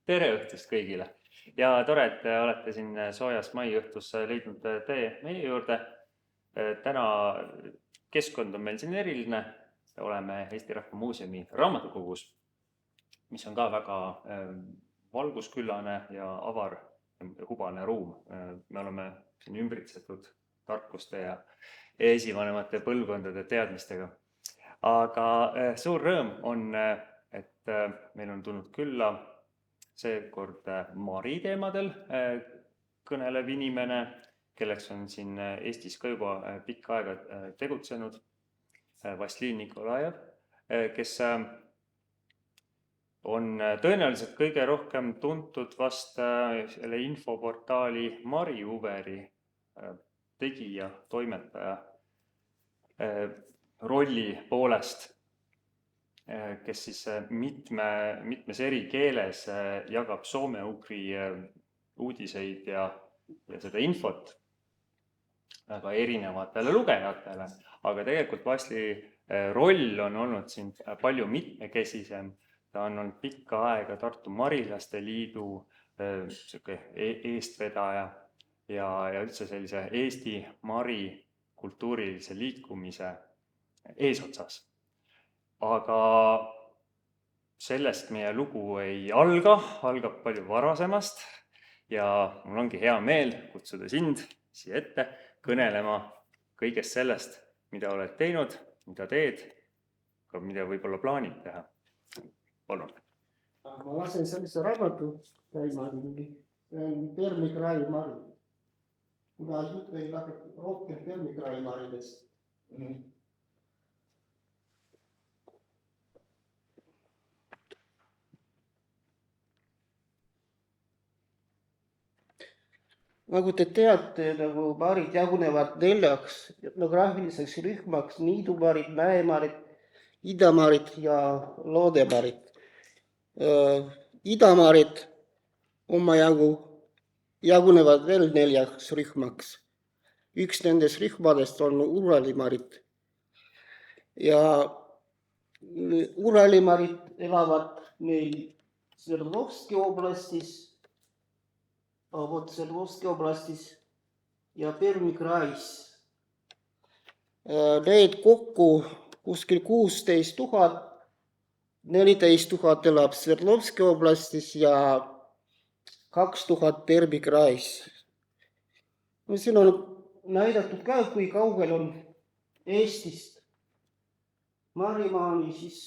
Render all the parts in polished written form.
Tere õhtust kõigile ja tore, et te olete siin soojas maiõhtus leidnud tee meie juurde. Täna keskkond on meil siin eriline. Oleme Eesti Rahva Muuseumi raamatukogus, mis on ka väga valgusküllane ja avar ja hubane ruum. Me oleme siin ümbritsetud tarkuste ja esivanemate põlvkondade teadmistega. Aga suur rõõm on, et meil on tulnud külla seekord Mari teemadel kõnelev inimene, kelleks on siin Eestis ka juba pikka aega tegutsenud, Vasilij Nikolajev, kes on tõenäoliselt kõige rohkem tuntud vast selle infoportaali Mari-Uveri tegija, toimetaja rolli poolest, kes siis mitmes eri keeles jagab soome-ugri uudiseid ja seda infot väga erinevatele lugejatele. Aga tegelikult Vasilij roll on olnud siin palju mitmekesisem. Ta on olnud pikka aega Tartu Marilaste Liidu eestvedaja ja üldse sellise Eesti Mari kultuurilise liikumise eesotsas. Aga sellest meie lugu ei algab palju varasemast ja mul ongi hea meel kutsuda sind siia ette kõnelema kõigest sellest, mida oled teinud, mida teed, ka mida võib-olla plaanid teha. Palun. Ma lasen sellise raamatu käima mingi, Permi-Krai Mari. Kuna jutt ei lähe rohkem Permi-Krai Maridest. Nagu te teate, nagu marid jagunevad 4 etnograafiliseks rühmaks: niidumarid, mäemarid, idamarid ja loodemarid. Idamarid omajagu jagunevad veel 4 rühmaks. Üks nendest rühmadest on uralimarid. Ja uralimarid elavad meil Sverdlovski oblastis, Sverdlovski oblastis ja Permi-Krais. Need kokku kuskil 16 000, 14 000 elab Sverdlovski oblastis ja 2000 Permi-Krais. Siin on näidatud ka, kui kaugel on Eestist Marimaani, siis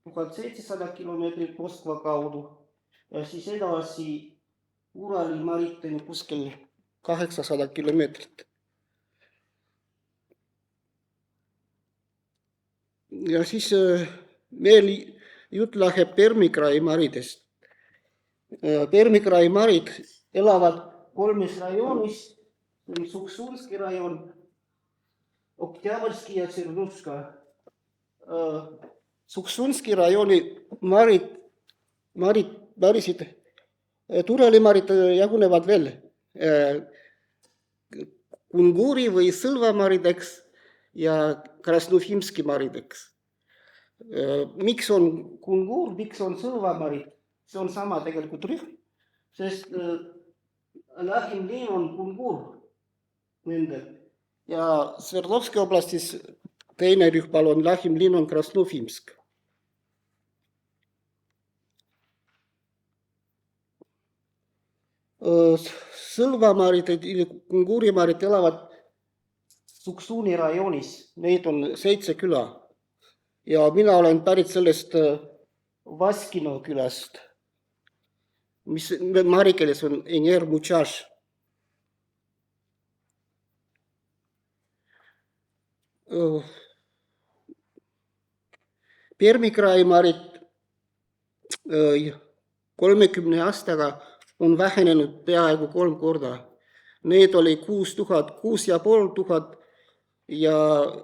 1700 kilomeetrit Moskva kaudu ja siis edasi Urali mariteni kuskil 800 kilomeetrit. Ja siis veel jutt läheb Permi-Krai maridest. Permi-Krai marid elavad 3 rajoonis, Suksunski rajoon, Oktjabrski ja Tserdovska. Suksunski rajooni marisid, turalimarid jagunevad veel Kunguri või Sõlvamarideks ja Krasnofimski marideks. Miks on Kungur, miks on Sõlvamarid? See on sama tegelikult rühm, sest lähim linn on Kungur nendel. Ja Sverdlovski oblastis teine rühmal on lähim linn on Krasnofimsk. Sõlvamarid ja Kungurimarid elavad Suksuni rajoonis, neid on 7 küla. Ja mina olen pärit sellest Vaskino külast, mis marikeeles on Ener Muchaš. Permi-Krai marid 30 aastaga on vähenenud peaaegu 3 korda. Need oli 6500 ja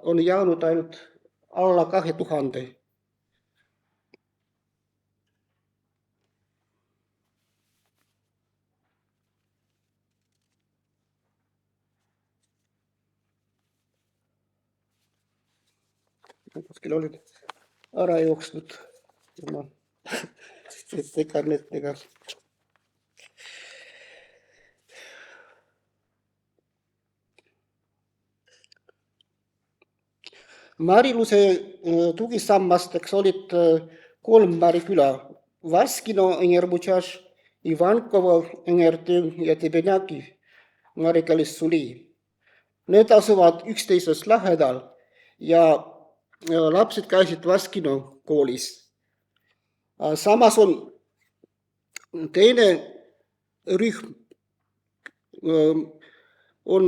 on jäänud ainult alla 2000. Kuskil olid ära jooksnud. sekarnetega. Mariluse tugisammasteks olid 3 Mari küla: Vaskino, Enerbutšaš, Ivankovo, Enertõu ja Tebenjaki, marikeeles Suli. Need asuvad üksteisest lähedal ja lapsed käisid Vaskino koolis. Samas on teine rühm, on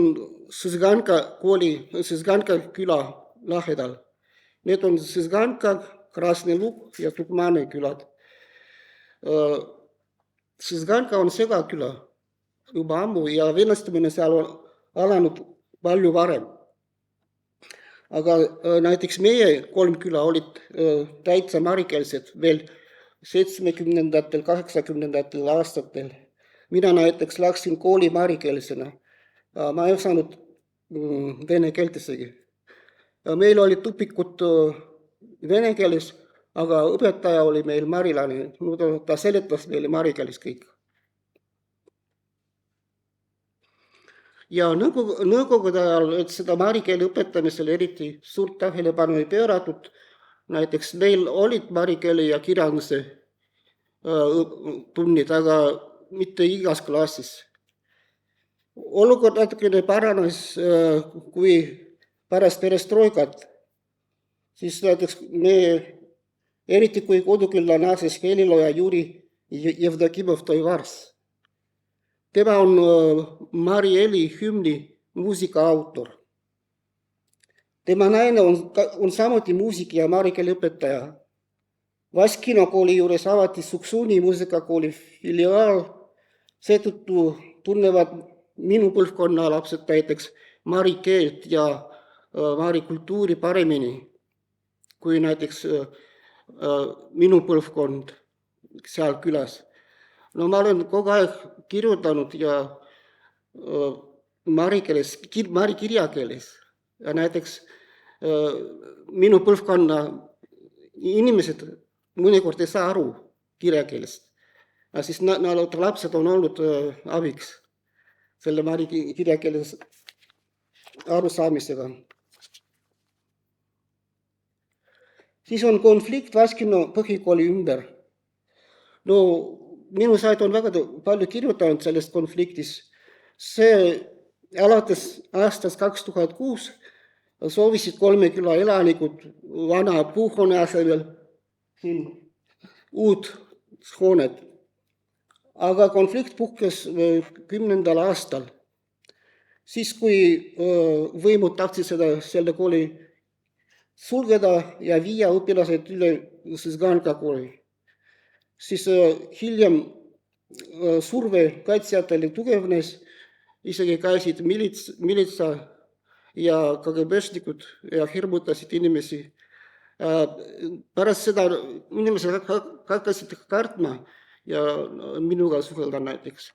Sõsganka küla lähedal. Need on Sõsganka, Krasne Lug ja Tukmane külad. Sõsganka on segaküla juba ammu ja venastamine seal on alanud palju varem. Aga näiteks meie 3 küla olid täitsa marikeelsed veel 70-ndatel, 80-ndatel aastatel. Mina näiteks läksin kooli marikeelsena. Ma ei osanud vene keelt isegi. Meil olid tupikud vene keeles, aga õpetaja oli meil marilane. Ta seletas meile marikeeles kõik. Ja nõukogude ajal, et seda marikeele õpetamisel eriti suurt tähelepanu ei pööratud. Näiteks meil olid marikeele ja kirjanduse tunnid, aga mitte igas klassis. Olukord natukene paranes, kui pärast perestroikat, siis näiteks eriti kui kodukülla naases helilooja Juri Jevdokimov Toivars. Tema on Mari Eli hümni muusika autor. Tema naine on samuti muusik ja marikeele õpetaja. Vaskino kooli juures avati Suksuni muusikakooli filiaal, seetõttu tunnevad minu põlvkonna lapsed näiteks mari keelt ja mari kultuuri paremini kui näiteks minu põlvkond seal külas. No ma olen kogu aeg kirjutanud ja mari kirjakeeles ja näiteks minu põlvkonna inimesed mõnikord ei saa aru kirjakeelest. Siis lapsed on olnud abiks selle mari kirjakeeles arusaamisega. Siis on konflikt Vaskino põhikooli ümber. No minu said on väga palju kirjutanud sellest konfliktis. See alates aastast 2006 soovisid 3 küla elanikud vana puuhoone asemel siin uut hoonet. Aga konflikt puhkes 10. aastal. Siis kui võimud tahtsid selle kooli sulgeda ja viia õpilased üle Sõsganka kooli. Siis hiljem surve kaitsjatele tugevnes, isegi käisid militsa ja KGB-šnikud ja hirmutasid inimesi. Pärast seda inimesed hakkasid kartma ja minuga suhelda näiteks.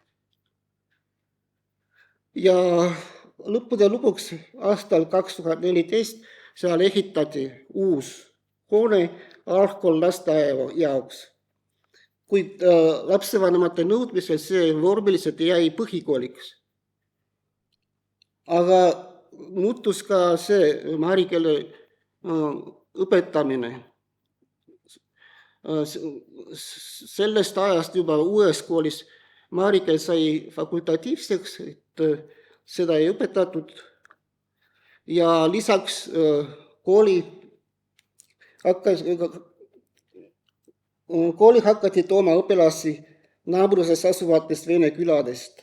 Ja lõppude lõpuks aastal 2014 seal ehitati uus hoone algkool-lasteaia jaoks. Kuid lapsevanemate nõudmisel see vormiliselt jäi põhikooliks. Aga muutus ka see marikeele õpetamine. Sellest ajast juba uues koolis marikeel sai fakultatiivseks, et seda ei õpetatud. Ja lisaks kooli hakati tooma õpilasi naabruses asuvatest vene küladest.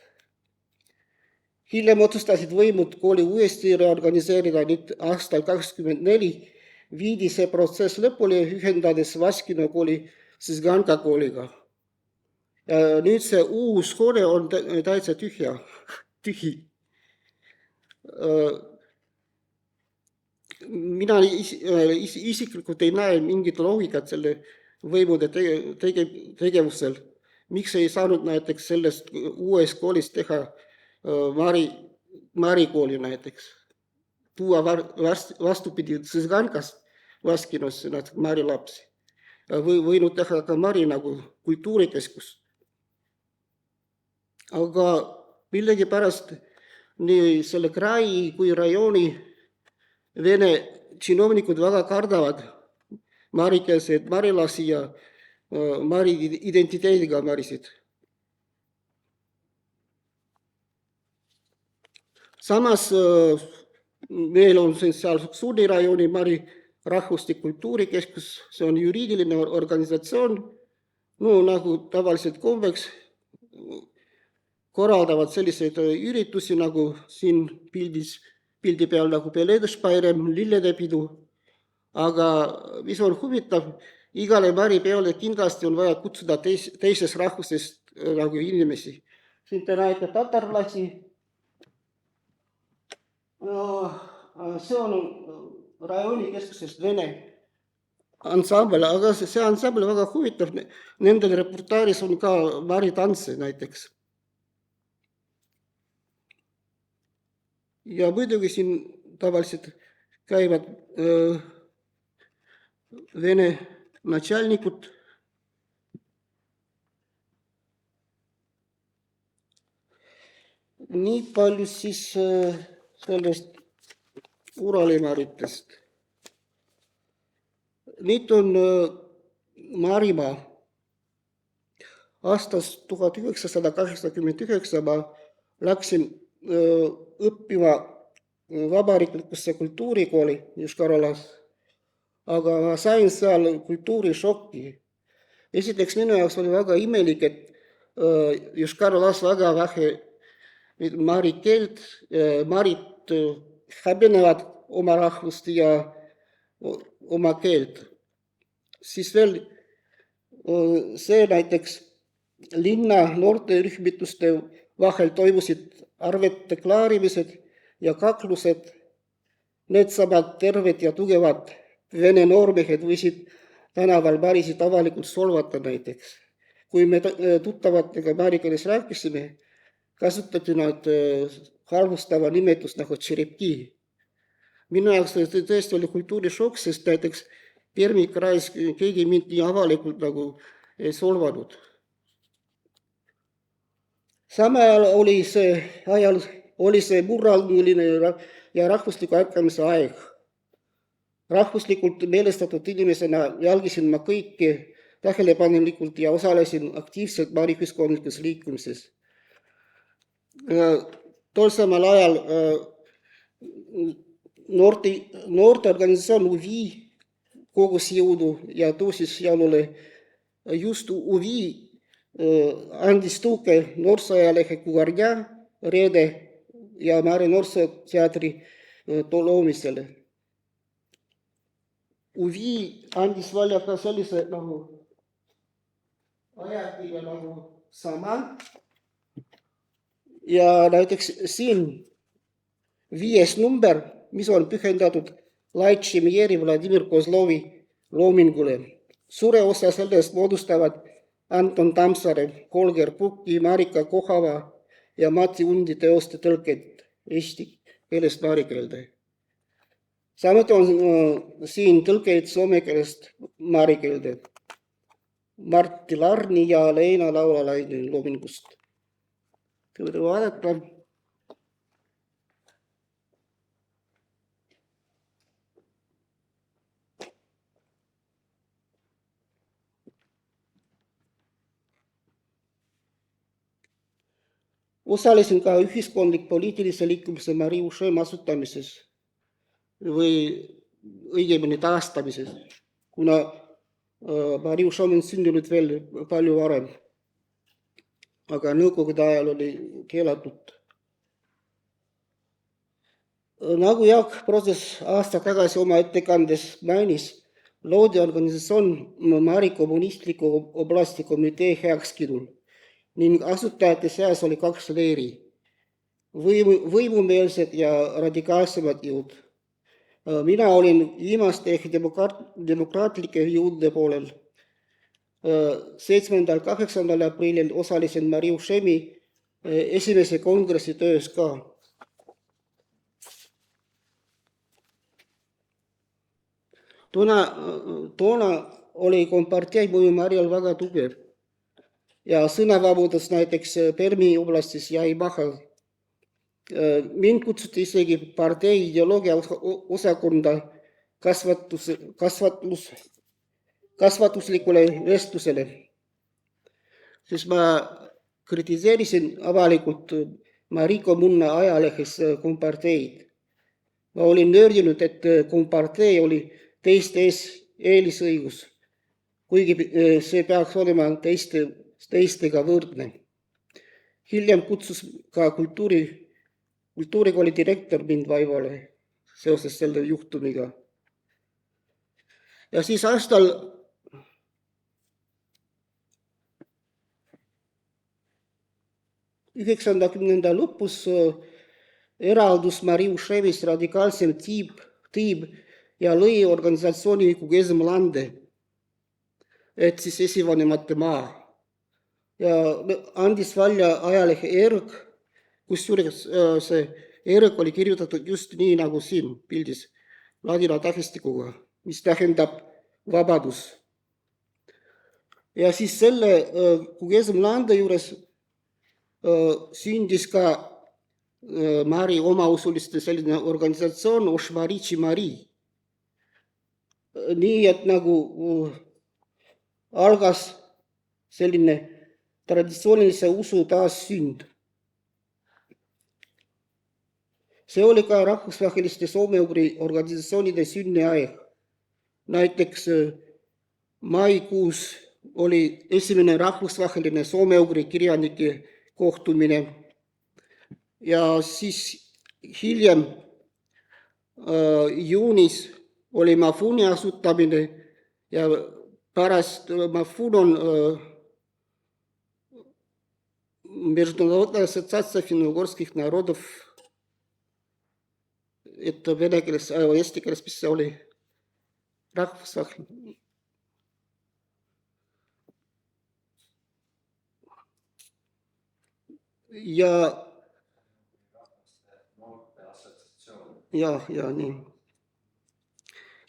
Hiljem otsustasid võimud kooli uuesti reorganiseerida, nüüd aastal 2024 viidi see protsess lõpuni, ühendades Vaskino kooli Sõsganka kooliga. Ja nüüd see uus hoone on täitsa tühi. Mina isiklikult ei näe mingit loogikat selle võimude tegevusel. Miks ei saanud näiteks sellest uues koolis teha Mari kooli näiteks? Tuua vastupidi Sõsgankas Vaskinosse Mari lapsi. võinud teha ka Mari nagu kultuurikeskus. Aga millegipärast nii selle krai kui rajooni vene činovnikud väga kardavad marikeelseid marilasi ja Mari identiteediga marisid. Samas meil on seal Suudi rajooni Mari rahvuslik kultuurikeskus, see on juriidiline organisatsioon, no nagu tavaliselt kombeks korraldavad selliseid üritusi nagu siin pildi peal nagu Peledešpairem, lilledepidu, aga mis on huvitav, igale Mari peale kindlasti on vaja kutsuda teisest rahvusest nagu inimesi. Siin te näete tatarlasi. See on rajooni keskusest vene ansambel, aga see ansambel väga huvitav. Nendel reportaaris on ka Mari tantse näiteks. Ja muidugi siin tavaliselt käivad vene natšalnikud. Nii palju siis sellest Uralimaritest. Nüüd on Marimaa. Aastast 1989 ma läksin õppima vabariiklikusse kultuurikooli Juskaralas, aga ma sain seal kultuurishokki. Esiteks minu jaoks oli väga imelik, et Juskaralas väga vähe Mari keelt, Marit häbenevad oma rahvust ja oma keelt. Siis veel see näiteks linna noorterühmituste vahel toimusid arvete klaarimised ja kaklused. Needsamad terved ja tugevad vene noormehed võisid tänaval Marisid avalikult solvata näiteks. Kui me tuttavatega mari keeles rääkisime, kasutati nad halvustava nimetust nagu tšerepki. Minu jaoks tõesti oli kultuurishokk, sest näiteks Permi krais keegi mind nii avalikult nagu ei solvanud. Samal ajal oli see murranguline ja rahvusliku ärkamise aeg. Rahvuslikult meelestatud inimesena jälgisin ma kõiki tähelepanelikult ja osalesin aktiivselt Mari ühiskondlikus liikumises. Tol samal ajal noorteorganisatsioon UVI kogus jõudu ja tõusis jalule. Just UVI andis tuge noorsooajalehe Kugarja, Reede ja Mari noorsooteatri loomisele. UVI andis välja ka sellise nagu ajakirja nagu Sama. Ja näiteks siin 5. number, mis on pühendatud Laitšemjeri Vladimir Kozlovi loomingule. Suure osa sellest moodustavad Anton Tammsaare, Holger Puki, Marika Kohava ja Mati Undi teoste tõlked eesti keelest mari keelde. Samuti on siin tõlkeid soome keelest mari keelde. Martti Larni ja Leena Laulalaini loomingust. Võite vaadata. Osalesin ka ühiskondlik-poliitilise liikumise Mari Ušem asutamises või õigemini taastamises, kuna Mari Ušem on sündinud veel palju varem, aga nõukogude ajal oli keelatud. Nagu Jaak Proses aasta tagasi oma ettekandes mainis, loodi organisatsioon Mari kommunistliku oblasti komitee heakskiidul ning asutajate seas oli 2 leeri, võimumeelsed ja radikaalsemad jõud. Mina olin viimaste ehk demokraatlike jõudude poolel. 7.–8. aprillil osalesin Mari Ušemi esimese kongressi töös ka. Toona oli kompartei mõju Marijal väga tugev ja sõnavabadus näiteks Permi oblastis jäi maha. Mind kutsuti isegi partei ideoloogia osakonda kasvatuslikule vestlusele, siis ma kritiseerisin avalikult Mariko Munna ajalehes komparteid. Ma olin nördinud, et kompartei oli teiste ees eelisõigus, kuigi see peaks olema teistega võrdne. Hiljem kutsus ka kultuurikooli direktor mind vaevale seoses selle juhtumiga. Ja siis aastal 90. lõpus eraldus Mariuševis radikaalsem tiib ja lõi organisatsiooni Kugezem Lande, et siis esivanemate maa. Ja andis välja ajalehe ERG, kusjuures see ERG oli kirjutatud just nii nagu siin pildis, ladina tähestikuga, mis tähendab vabadus. Ja siis selle Kugezem Lande juures sündis ka Mari omausuliste selline organisatsioon Oshmaritši Mari. Nii, et nagu algas selline traditsioonilise usu taassünd. See oli ka rahvusvaheliste soome-ugri organisatsioonide sünniaeg. Näiteks maikuus oli esimene rahvusvaheline soome-ugri kirjanike kohtumine ja siis hiljem juunis oli Mafuni asutamine ja pärast Mafun on Международная ассоциация финно-угорских народов, это vene keeles, eesti keeles, mis see oli, rahvusvaheline. Ja nii.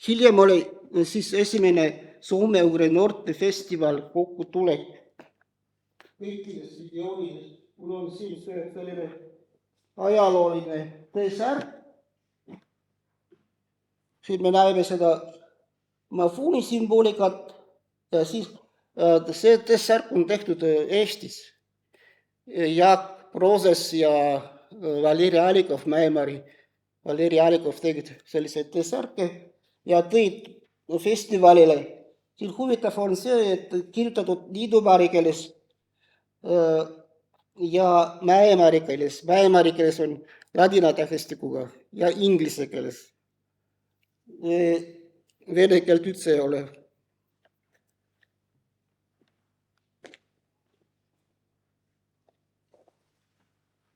Hiljem oli siis esimene soome-ugri noortefestival kokkutulek. Kõikides regioonides, mul on siin selline ajalooline T-särk. Siin me näeme seda Mafuni sümboolikat ja siis see T-särk on tehtud Eestis. Jaak Prooses ja Valeri Alikov, Mäemari. Valeri Alikov tegid selliseid T-särke ja tõid festivalile. Siin huvitav on see, et kirjutatud liidumari keeles ja Mäemari keeles. Mäemari keeles on ladina tähestikuga ja inglise keeles. Vene keelt üldse ei ole.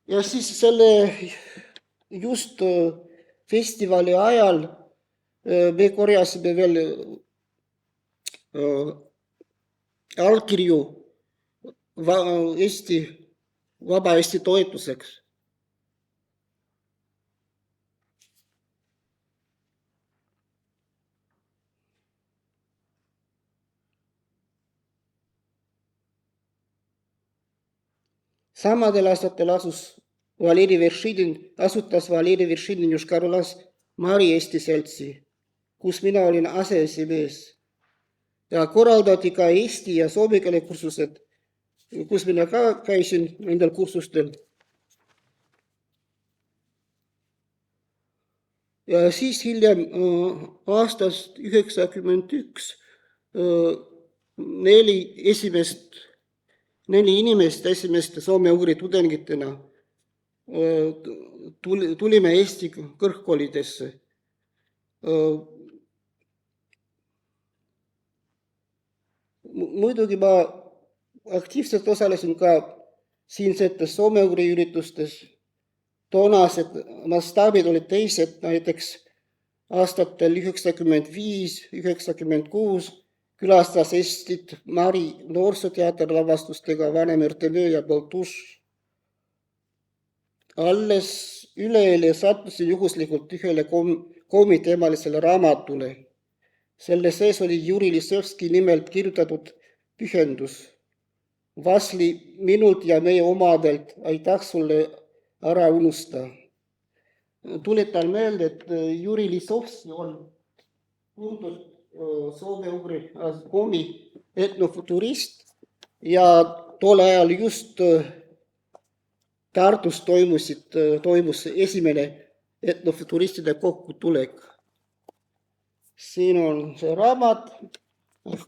Ja siis selle just festivali ajal me korjasime veel allkirju Vaba Eesti toetuseks. Samadel aastatel asutas Valeri Vershidin Juškarulas Mari Eesti Seltsi, kus mina olin aseesimees. Ja korraldati ka eesti ja soome keele kursused, kus mina ka käisin nendel kursustel. Ja siis hiljem aastast 1991 neli inimest esimeste soome-ugri tudengitena tulime Eesti kõrgkoolidesse. Muidugi ma aktiivselt osalesin ka siinsetes soome-ugri üritustes. Toonased mastaabid olid teised, näiteks aastatel 1995-1996 külastas Eestit Mari noorsooteater lavastustega Vanem RTV ja Boltuš. Alles üleeile sattusin juhuslikult ühele koomiteemalisele raamatule, Selle sees oli Juri Lissevski nimelt kirjutatud pühendus. Vasli minult ja meie omadelt aitäh sulle ära unustada. Tuletan meelde, et Juri Lissovski on tuntud soome-ugri komi etnofuturist ja tol ajal just Tartus toimus esimene etnofuturistide kokkutulek. Siin on see raamat,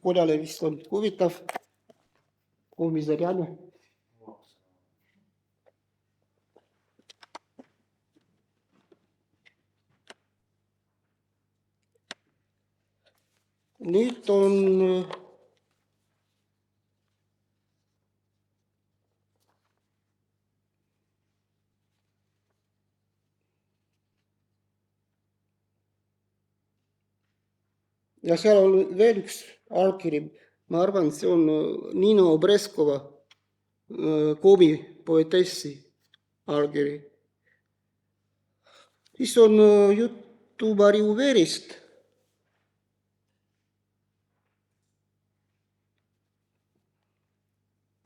kodale vist on huvitav, komisarjane. Nüüd on ja seal on veel üks allkiri, ma arvan, see on Nina Obreskova, komi poetessi allkiri. Siis on juttu Mari Uverist.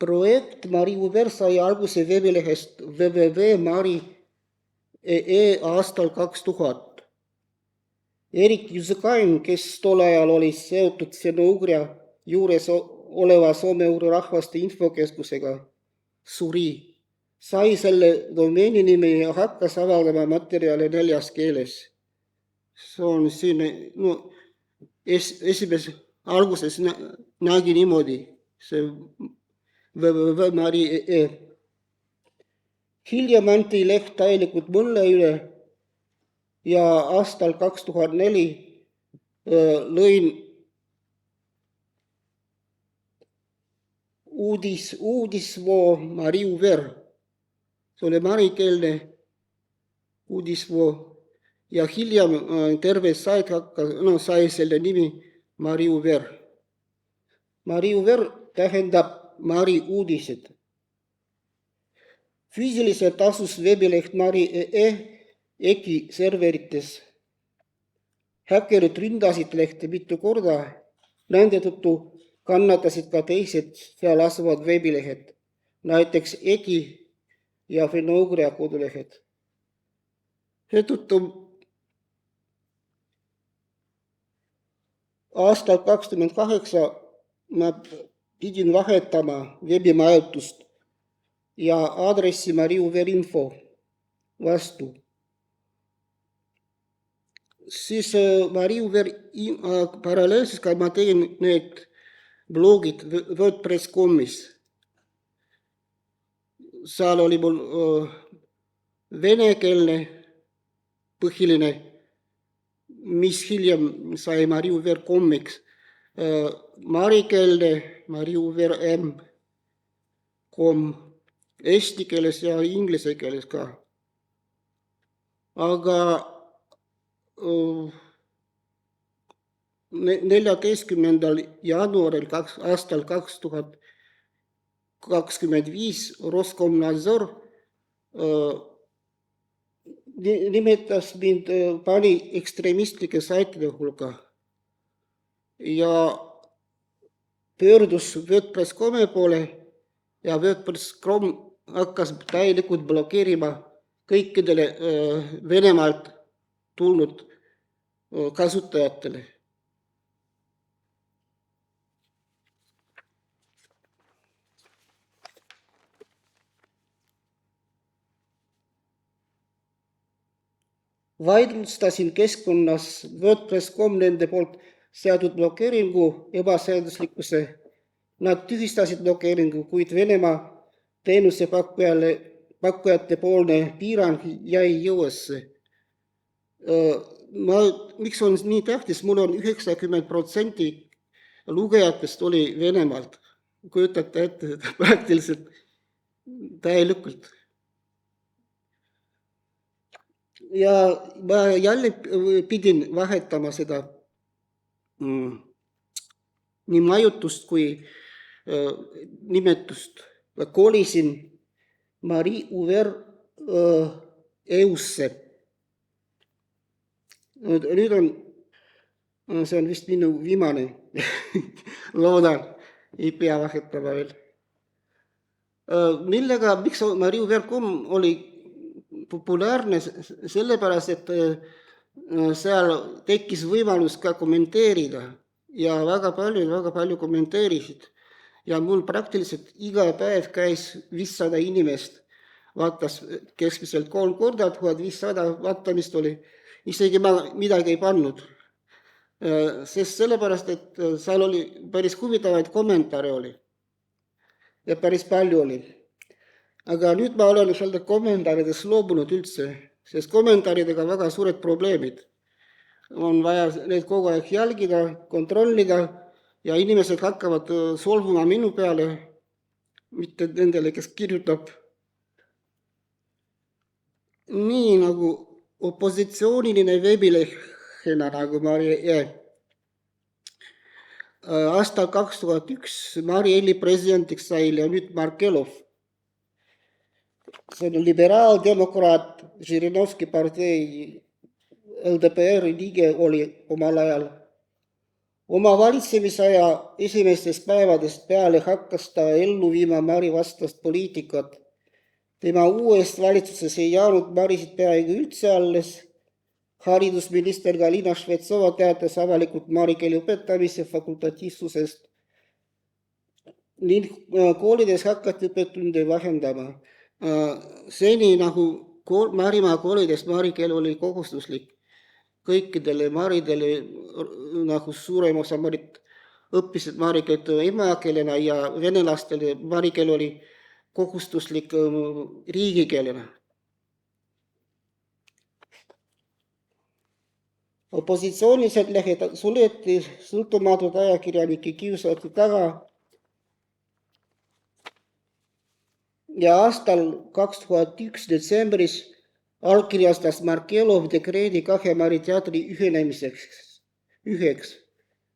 Projekt Mari Uver sai alguse veebilehest www.mari.ee aastal 2000. Erik Jusekain, kes tol ajal oli seotud Seno-Ugria juures oleva soome-ugri rahvaste infokeskusega, suri. Sai selle domeeni nimi ja hakkas avaldama materjale 4 keeles. See on siin, esimeses alguses nägi niimoodi, see www.mari.ee. Hiljem anti leht täielikult mulle üle ja aastal 2004 lõin uudisvoo Mari Uver. See oli marikeelne uudisvoo ja hiljem terve sait sai selle nimi Mari Uver. Mari Uver tähendab Mari uudised. Füüsiliselt asus veebileht Mari.ee EKI serverites. Häkkerid ründasid lehte mitu korda, nende tõttu kannatasid ka teised seal asuvad veebilehed, näiteks EKI ja Fenno-Ugria kodulehed. Seetõttu aastal 2028 ma pidin vahetama veebimajutust ja aadressi Mari Uver info vastu. Siis Mari Uver paralleelselt ka ma tegin need blogid WordPress.comis. Seal oli mul venekeelne põhiline, mis hiljem sai Mari Uver komiks. Marikeelne Mari Uver m.com eesti keeles ja inglise keeles ka. Aga 14. jaanuaril aastal 2025 Roskomnadzor nimetas mind, pani ekstremistlike saitide hulka ja pöördus WordPress.comi poole ja WordPress.com hakkas täielikult blokeerima kõikidele Venemaalt tulnud kasutajatele. Vaidlustasin keskkonnas WordPress.com nende poolt seatud blokeeringu ebaseaduslikkuse. Nad tühistasid blokeeringu, kuid Venemaa teenusepakkujate poolne piirang jäi jõusse. Miks on nii tähtis? Mul on 90% lugejatest oli Venemaalt. Kujutate ette, praktiliselt täielikult. Ja ma jälle pidin vahetama seda nii majutust kui nimetust. Kolisin Mari Uver EUsse. Nüüd on see on vist minu viimane loodan, ei pea vahetama veel. Millega, miks Mariu.com oli populaarne, sellepärast, et seal tekkis võimalus ka kommenteerida ja väga palju kommenteerisid. Ja mul praktiliselt iga päev käis 500 inimest, vaatas keskmiselt 3 korda, 1500 vaatamist oli, isegi ma midagi ei pannud. Sest sellepärast, et seal oli päris huvitavaid kommentaare oli. Ja päris palju oli. Aga nüüd ma olen selle kommentaaridest loobunud üldse, sest kommentaaridega väga suured probleemid. On vaja neid kogu aeg jälgida, kontrollida ja inimesed hakkavad solvuma minu peale, mitte nendele, kes kirjutab. Nii nagu opositsiooniline veebilehena nagu Mari. Aastal 2001 Mari-Eli presidendiks sai Leonid Markelov. See on liberaaldemokraat, Žirinovski partei LDPR-i liige oli omal ajal. Oma valitsemisaja esimestest päevadest peale hakkas ta ellu viima Mari vastast poliitikat. Tema uuest valitsuses ei jäänud Marisid peaaegu üldse alles. Haridusminister Galina Švetsova teatas avalikult mari keele õpetamise fakultatiivsusest. Ning koolides hakati õppetunde vahendama. Seni nagu Marimaa koolides mari keel oli kohustuslik. Kõikidele maridele nagu suurem osa marid õppisid mari keelt emakeelena ja venelastele mari keel oli kohustuslik riigikeelena. Opositsioonilised lehed suleti, sõltumatud ajakirjanike kiusati taga. Ja aastal 2001 detsembris allkirjastas Markelov dekreedi 2 Mari teatri üheks,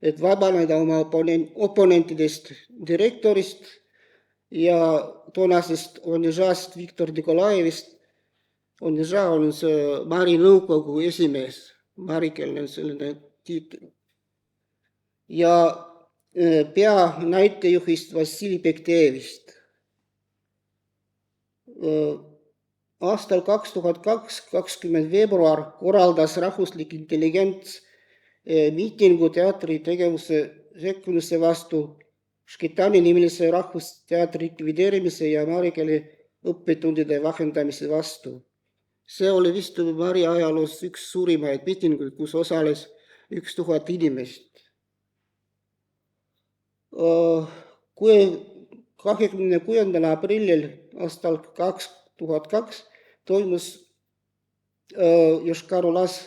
et vabaneda oma oponentidest direktorist ja toonasest Onžast Viktor Nikolaevist. Onža on see Mari nõukogu esimees, marikeelne selline tiitel. Ja peanäitejuhist Vassili Bekteevist. Aastal 2020 veebruar korraldas rahvuslik intelligents miitingu teatri tegevuse sekkumise vastu, Škitani nimelise rahvusteatri likvideerimise ja marikeele õppetundide vahendamise vastu. See oli vist Mari ajaloos üks suurimaid miitinguid, kus osales 1000 inimest. 26. aprillil aastal 2002 toimus Joškar-Olas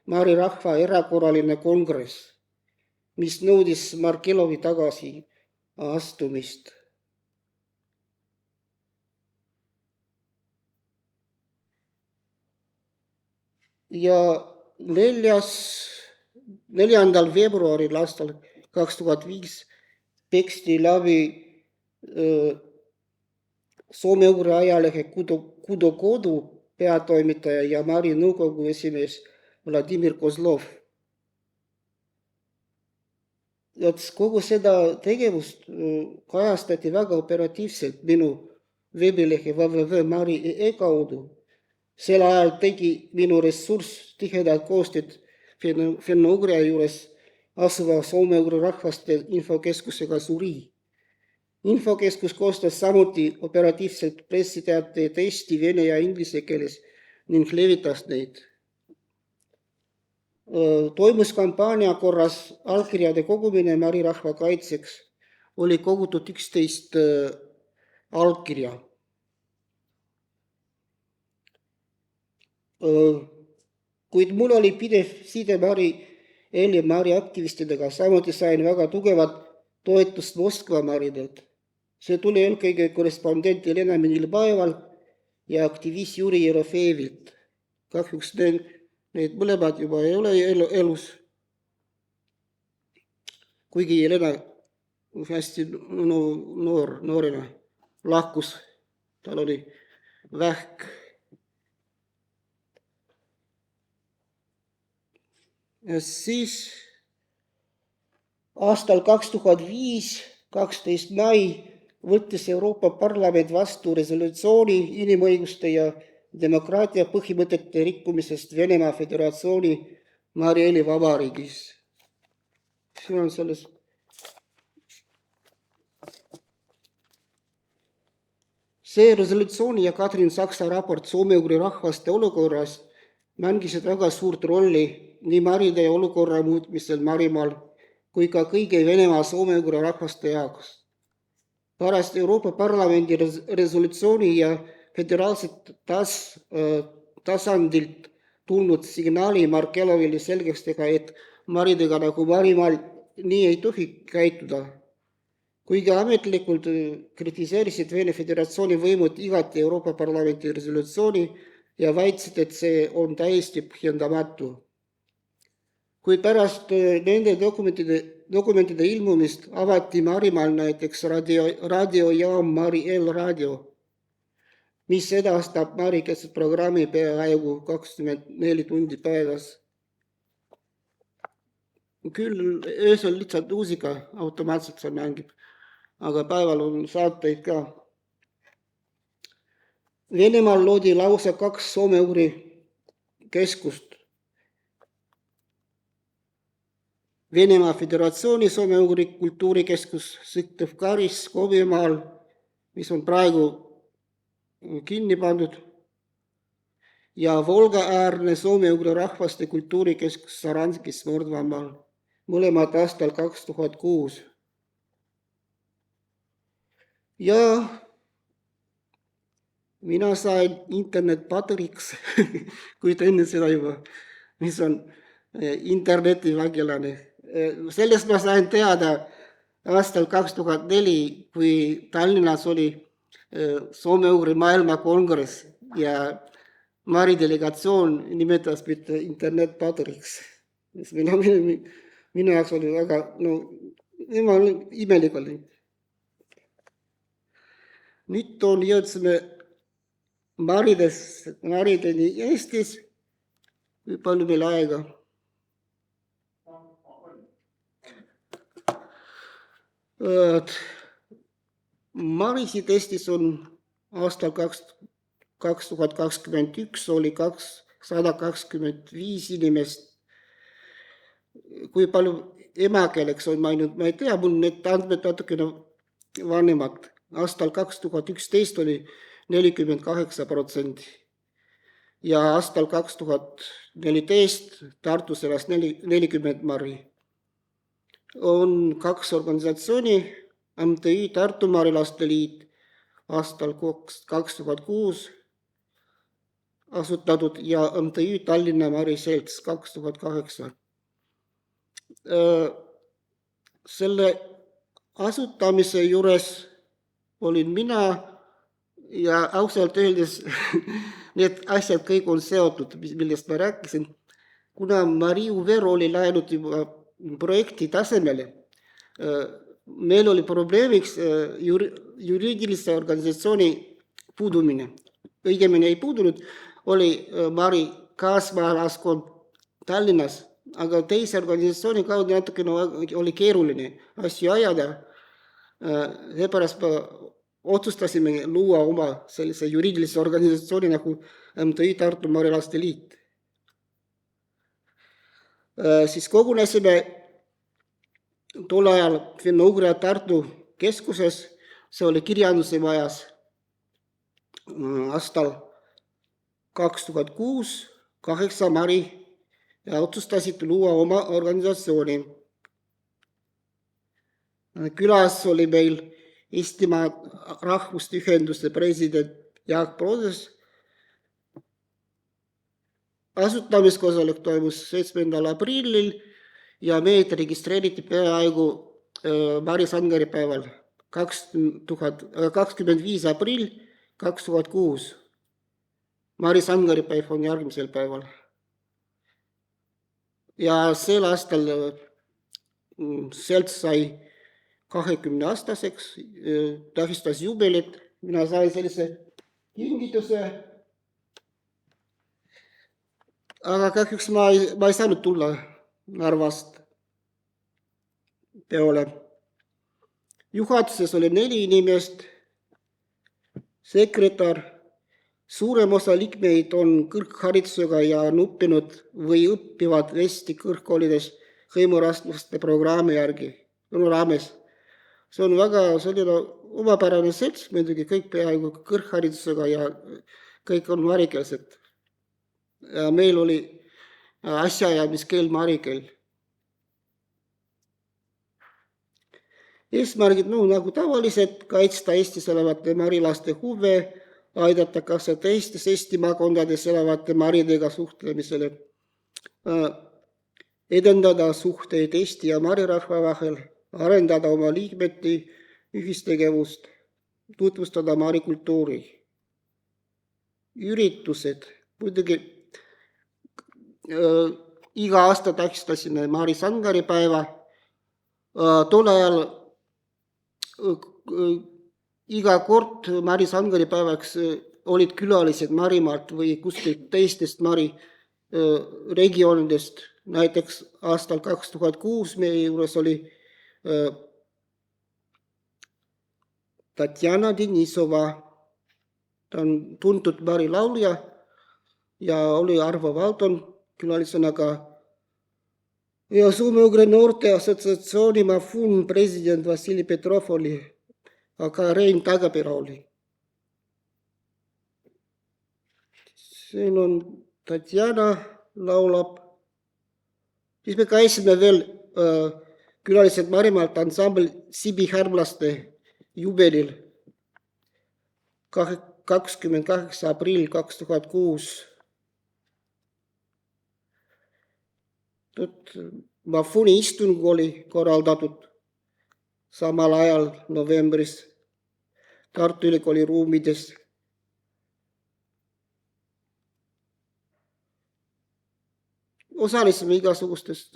Mari rahva erakorraline kongress, mis nõudis Markelovi tagasi astumist. Ja 4. veebruaril aastal 2005 peksti läbi soome-ugri ajalehe Kudo Kodu peatoimitaja ja Mari nõukogu esimees Vladimir Kozlov. Kogu seda tegevust kajastati väga operatiivselt minu veebilehe www.mari.ee kaudu. Sel ajal tegi minu ressurss tihedat koostööd Fenno-Ugria juures asuva soome-ugri rahvaste infokeskusega Suri. Infokeskus koostas samuti operatiivselt pressiteateid eesti, vene ja inglise keeles ning levitas neid. Toimus kampaania korras allkirjade kogumine Mari rahva kaitseks. Oli kogutud 11 allkirja. Kuid mul oli pidev side Mari-Eli Mari aktivistidega, samuti sain väga tugevat toetust Moskva maridelt. See tuli eelkõige korrespondent Elena Menilbaeval ja aktivist Juri Jerofeevilt. Kahjuks need mõlemad juba ei ole elus. Kuigi Elena hästi noorena lahkus, tal oli vähk. Ja siis Aastal 2005, 12 mai võttis Euroopa Parlament vastu resolutsiooni inimõiguste ja demokraatia põhimõtete rikkumisest Venemaa Föderatsiooni Marieli Vabariigis. See on selles. See resolutsiooni ja Katrin Saksa raport soome-ugri rahvaste olukorras mängisid väga suurt rolli nii maride olukorra muutmisel Marimaal kui ka kõigi Venemaa soome-ugri rahvaste jaoks. Pärast Euroopa Parlamendi resolutsiooni ja föderaalset tasandilt tulnud signaali Markelovile selgeks teha, et maridega nagu Marimaal nii ei tohi käituda. Kuigi ametlikult kritiseerisid Vene Föderatsiooni võimud igati Euroopa Parlamendi resolutsiooni ja väitsid, et see on täiesti põhjendamatu. Kuid pärast nende dokumentide ilmumist avati Marimaal näiteks raadiojaam Mari El Radio, mis edastab marikeelset programmi peaaegu 24 tundi päevas. Küll öösel lihtsalt muusika automaatselt seal mängib, aga päeval on saateid ka. Venemaal loodi lausa 2 soome-ugri keskust. Venemaa Föderatsiooni soome-ugri kultuurikeskus Sõktõv-Karis Kobimaal, mis on praegu kinni pandud, ja Volga-äärne soome-ugri rahvaste kultuurikeskus Saranskis Mordvamaal, mõlemad aastal 2006. Ja mina sain internetpateriks, kuid enne seda juba, mis on internetivägilane. Sellest ma sain teada aastal 2004, kui Tallinnas oli soome-ugri maailmakongress ja Mari delegatsioon nimetas mind internetpateriks. Minu jaoks oli väga, imelik oli. Nüüd jõudsime marideni Eestis. Kui palju meil aega? Marisid Eestis on aastal 2021 oli 225 inimest. Kui palju emakeeleks on maininud, ma ei tea, mul need andmed natukene vanemad. Aastal 2011 oli 48% ja aastal 2014 Tartus elas 40 mari. On 2 organisatsiooni, MTÜ Tartu Marilaste Liit aastal 2006 asutatud ja MTÜ Tallinna Mariselts 2008. Selle asutamise juures olin mina ja ausalt öeldes need asjad kõik on seotud, millest ma rääkisin. Kuna Mari Uver oli läinud juba projekti tasemele, meil oli probleemiks juriidilise organisatsiooni puudumine. Õigemini ei puudunud, oli Mari kaasmaalaskond Tallinnas, aga teise organisatsiooni kaudu natukene oli keeruline asju ajada. Seepärast otsustasime luua oma sellise juriidilise organisatsiooni nagu MTÜ Tartu Marilaste Liit. Siis kogunesime tol ajal Finno-Ugri ja Tartu keskuses, see oli kirjanduse majas aastal 2006, 8 mari ja otsustasid luua oma organisatsiooni. Külas oli meil Eestimaa Rahvuste Ühenduse president Jaak Proses. Asutamiskoosolek toimus 7. aprillil ja meid registreeriti peaaegu Mari Sangari päeval 25. aprill 2006. Mari Sangari päev on järgmisel päeval. Ja sel aastal selts sai 20 aastaseks, tähistas jubelit. Mina sain sellise kingituse, aga kahjuks ma ei saanud tulla Narvast. peole. Juhatuses oli 4 inimest, sekretär, suurem osa liikmeid on kõrgharidusega ja on õppinud või õppivad Eesti kõrgkoolides hõimurahvaste programmi raames. See on väga selline omapärane selts, muidugi kõik peaaegu kõrgharidusega ja kõik on marikeelsed. Ja meil oli asjaajamiskeel marikeel. Eesmärgid nagu tavaliselt kaitsta Eestis elavate marilaste huve, aidata kaasa teistes Eesti maakondades elavate maridega suhtlemisele, edendada suhteid Eesti ja marirahva vahel, arendada oma liikmete ühistegevust, tutvustada marikultuuri. Üritused, muidugi iga aasta tähistasime Mari Sangari päeva, tol ajal iga kord Mari Sangari päevaks olid külalised Marimaalt või kuskilt teistest Mari regioonidest, näiteks aastal 2006 meie juures oli Tatjana Denisova, ta on tuntud Mari laulja ja oli Arvo Valdon külalisena ka ja Soome-Ugri noorte assotsiatsiooni Mafun president Vassili Petrov oli, aga Rein Tagapera oli. Siin on Tatjana laulab. Siis me käisime veel külalised Marimaalt ansambel Sibi härmlaste juubelil 28. aprill 2006. Mafuni istung oli korraldatud samal ajal novembris Tartu Ülikooli ruumides. Osalesime igasugustest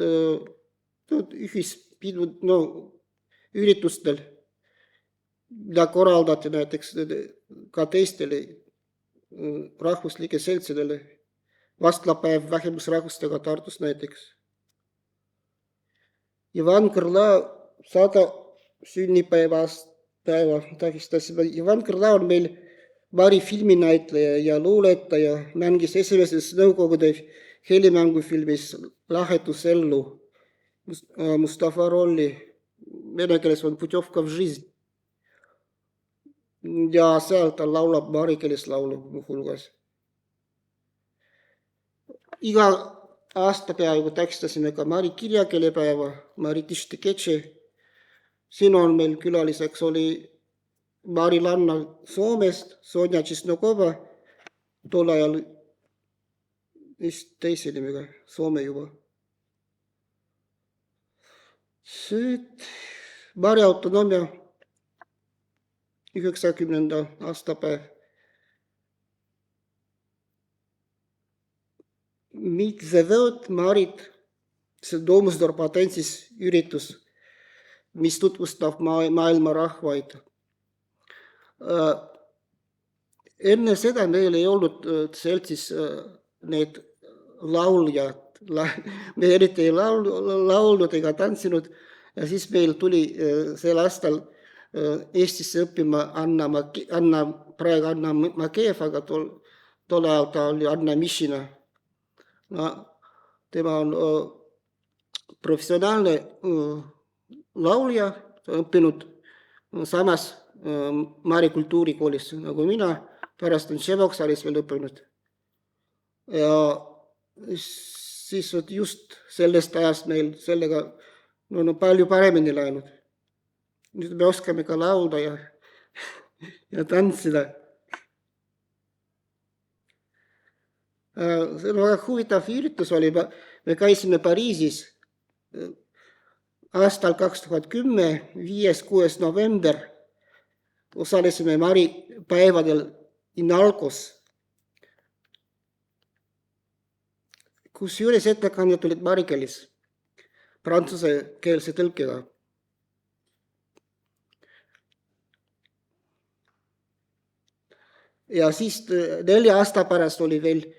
üritustel, mida korraldati näiteks ka teistele rahvuslike seltsidele. Vastlapäev vähemusrahvustega Tartus näiteks. Ivan Kõrla 100 sünnipäeva tähistasime. Ivan Kõrla on meil Mari filminäitleja ja luuletaja, mängis esimeses Nõukogude helimängufilmis Lähetusellu Mustafa rolli, vene keeles on Putjovka v жизнь. Ja seal ta laulab marikeeles laulu muuhulgas. Iga aasta peaaegu tähistasime ka Mari kirjakeelepäeva, Mari Tishtiketši. Siin on meil külaliseks oli Mari Lanna Soomest, Sonja Tšisnokova, tol ajal vist teise nimega, Soome juba. Mari autonoomia 90. aastapäev. Mitseveot Marit, see Domusdorp Atensis üritus, mis tutvustab maailma rahvaid. Enne seda meil ei olnud seltsis need lauljad, me eriti ei laulnud ega tantsinud ja siis meil tuli sel aastal Eestisse õppima Anna Makeev, aga tol ajal ta oli Anna Mišina. Tema on professionaalne laulja, õppinud samas Mari kultuurikoolis nagu mina, pärast on Ševoksalis veel õppinud. Ja siis just sellest ajast meil sellega palju paremini läinud. Nüüd me oskame ka laulda ja tantsida. See on väga huvitav üritus oli, me käisime Pariisis aastal 2010, 5-6 november, osalesime Mari päevadel Inalcos, kus juures ettekandjad olid marikeeles, prantsuse keelse tõlkega. Ja siis 4 aasta pärast oli veel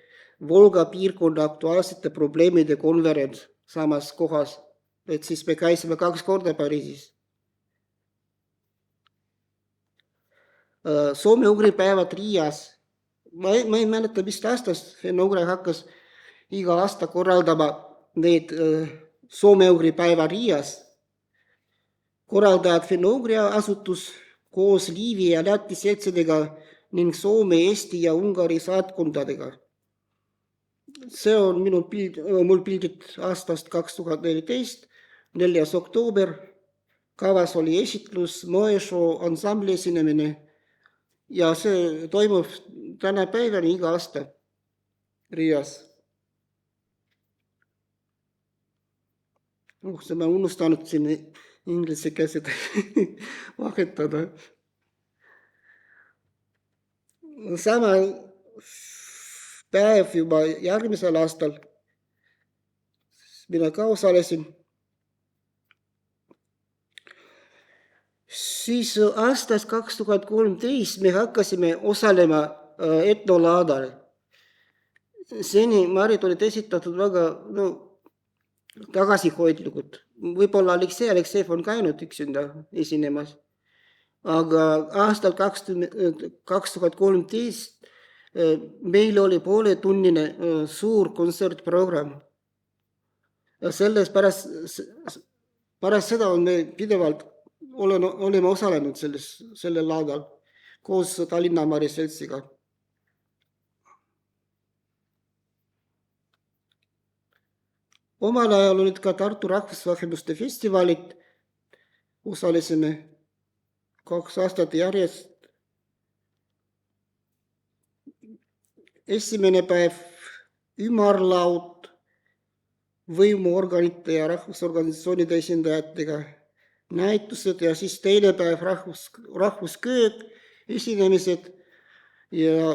Volga piirkonna aktuaalsete probleemide konverents samas kohas et siis me käisime 2 korda Pariisis. Soome-ugri päevad Riias. Ma ei mäleta, mis aastast Fenno-Ugri hakkas iga aasta korraldama neid soome-ugri päeva Riias. Korraldajad Fenno-Ugri asutus koos Liivi ja Läti seltsidega ning Soome, Eesti ja Ungari saatkondadega. See on mul pildid aastast 2014, 4. oktoober. Kavas oli esitlus, moeshow, ansambli esinemine ja see toimub tänapäevani iga aasta Riias. See ma unustanud siin inglise käsid vahetada. Sama päev juba järgmisel aastal mina ka osalesin. Siis aastast 2013 me hakkasime osalema etnolaadal. Seni Marit olid esitatud väga tagasihoidlikud. Võib-olla Aleksei Aleksejev on käinud üksinda esinemas. Aga aastal 2013 meil oli pooletunnine suur kontsertprogramm. Ja pärast seda on me pidevalt oleme osalenud sellel laadal koos Tallinna Mari seltsiga. Omal ajal olid ka Tartu rahvusvaheluste festivalid. Osalesime 2 aastat järjest. Esimene päev ümarlaud võimuorganite ja rahvusorganisatsioonide esindajatega, näitused ja siis teine päev rahvusköög, esinemised ja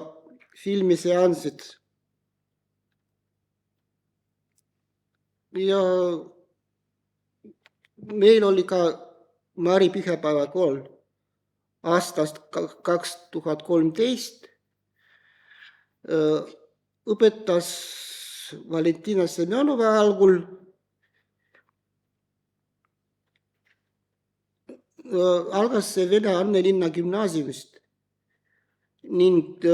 filmiseansid. Ja meil oli ka Mari pühapäevakool aastast 2013. Õpetas Valentina Semjonova algul. Algas see Vene Annelinna gümnaasiumist ning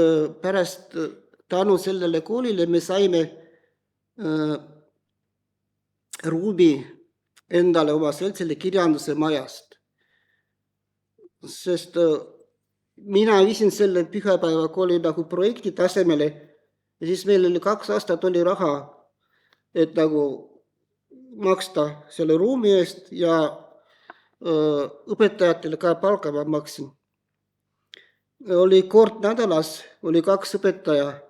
pärast tänu sellele koolile me saime ruumi endale oma seltsile kirjanduse majast. Sest mina viisin selle pühapäevakooli nagu projekti tasemele ja siis meil oli 2 aastat oli raha, et nagu maksta selle ruumi eest ja õpetajatele ka palka ma maksin. Oli kord nädalas, oli 2 õpetaja,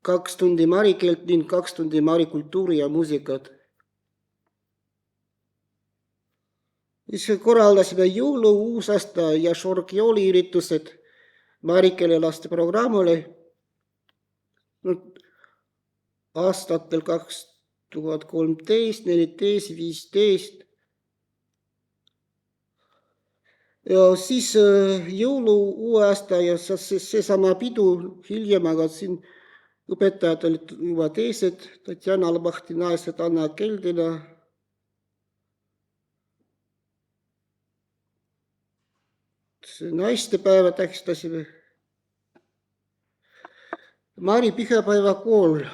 2 tundi marikeelt ning 2 tundi marikultuuri ja muusikat. Siis korraldasime jõulu, uusaasta ja šorgjooli üritused marikeele laste programmile aastatel 2013, 14, 15. Ja siis jõulu, uue aasta ja seesama pidu hiljem, aga siin õpetajad olid juba teised, Tatjana Albachtina ja Anna Keldina. Naistepäeva tähistasime. Mari pühapäevakool.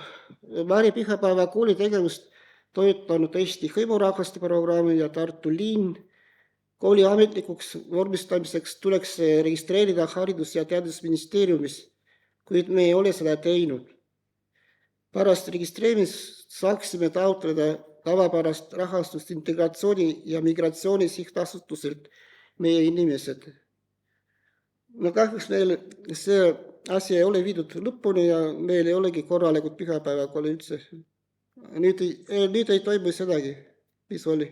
Mari pühapäevakooli tegevust toetanud Eesti hõimurahvaste programmi ja Tartu linn. Kooli ametlikuks vormistamiseks tuleks registreerida Haridus- ja Teadusministeeriumis, kuid me ei ole seda teinud. Pärast registreerimist saaksime taotleda tavapärast rahastust integratsiooni ja migratsiooni sihtasutuselt meie inimesed. No kahjuks meil see asi ei ole viidud lõpuni ja meil ei olegi korralikult pühapäevakooli üldse. Nüüd ei toimu sedagi, mis oli.